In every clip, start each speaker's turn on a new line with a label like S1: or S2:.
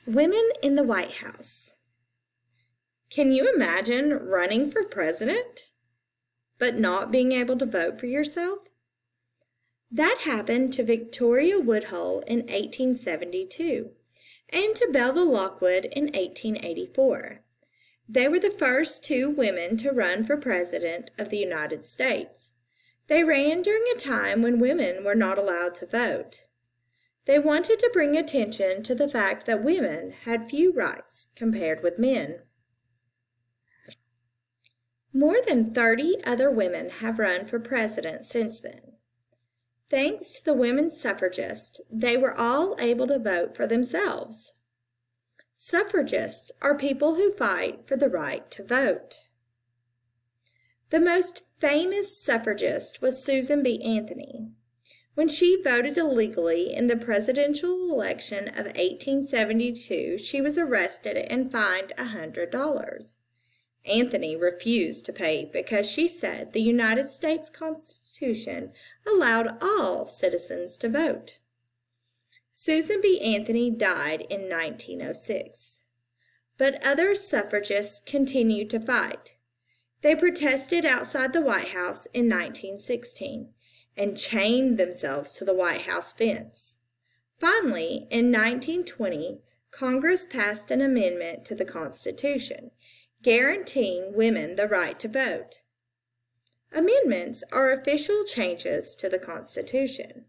S1: Women in the White House. Can you imagine running for president, but not being able to vote for yourself? That happened to Victoria Woodhull in 1872 and to Belva Lockwood in 1884. They were the first two women to run for president of the United States. They ran during a time when women were not allowed to vote. They wanted to bring attention to the fact that women had few rights compared with men. More than 30 other women have run for president since then. Thanks to the women's suffragists, they were all able to vote for themselves. Suffragists are people who fight for the right to vote. The most famous suffragist was Susan B. Anthony. When she voted illegally in the presidential election of 1872, she was arrested and fined $100. Anthony refused to pay because she said the United States Constitution allowed all citizens to vote. Susan B. Anthony died in 1906. But other suffragists continued to fight. They protested outside the White House in 1916 and chained themselves to the White House fence. Finally, in 1920, Congress passed an amendment to the Constitution, guaranteeing women the right to vote. Amendments are official changes to the Constitution.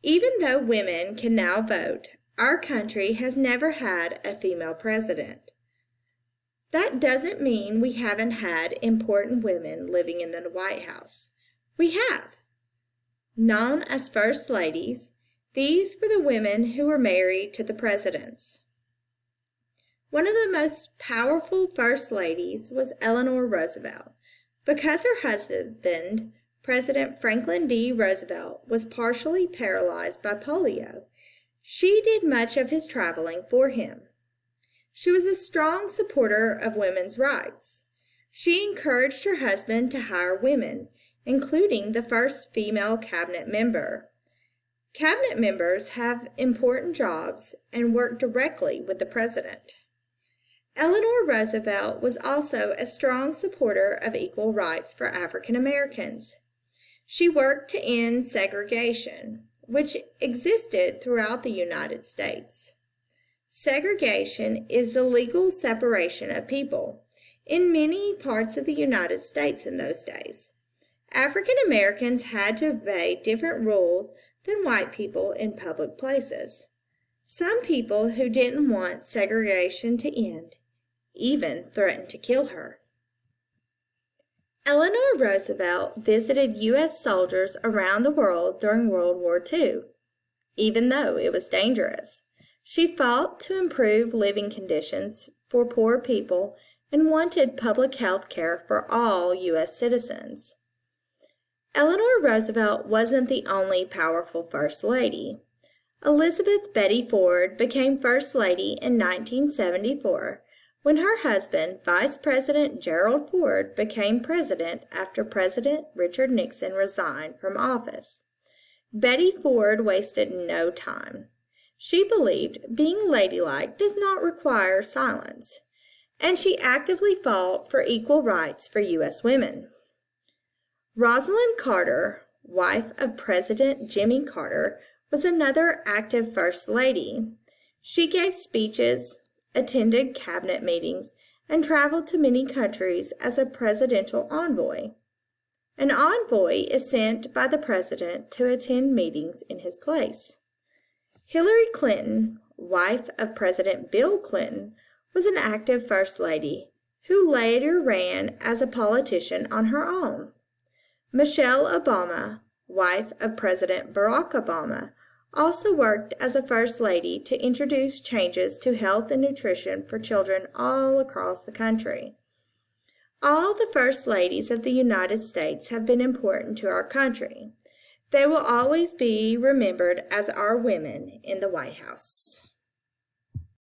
S1: Even though women can now vote, our country has never had a female president. That doesn't mean we haven't had important women living in the White House. We have. Known as First Ladies, these were the women who were married to the presidents. One of the most powerful First Ladies was Eleanor Roosevelt. Because her husband, President Franklin D. Roosevelt, was partially paralyzed by polio, she did much of his traveling for him. She was a strong supporter of women's rights. She encouraged her husband to hire women, including the first female cabinet member. Cabinet members have important jobs and work directly with the president. Eleanor Roosevelt was also a strong supporter of equal rights for African Americans. She worked to end segregation, which existed throughout the United States. Segregation is the legal separation of people in many parts of the United States in those days. African Americans had to obey different rules than white people in public places. Some people who didn't want segregation to end even threatened to kill her. Eleanor Roosevelt visited U.S. soldiers around the world during World War II, even though it was dangerous. She fought to improve living conditions for poor people and wanted public health care for all U.S. citizens. Eleanor Roosevelt wasn't the only powerful First Lady. Elizabeth Betty Ford became First Lady in 1974 when her husband, Vice President Gerald Ford, became president after President Richard Nixon resigned from office. Betty Ford wasted no time. She believed being ladylike does not require silence, and she actively fought for equal rights for U.S. women. Rosalind Carter, wife of President Jimmy Carter, was another active First Lady. She gave speeches, attended cabinet meetings, and traveled to many countries as a presidential envoy. An envoy is sent by the president to attend meetings in his place. Hillary Clinton, wife of President Bill Clinton, was an active First Lady who later ran as a politician on her own. Michelle Obama, wife of President Barack Obama, also worked as a First Lady to introduce changes to health and nutrition for children all across the country. All the First Ladies of the United States have been important to our country. They will always be remembered as our women in the White House.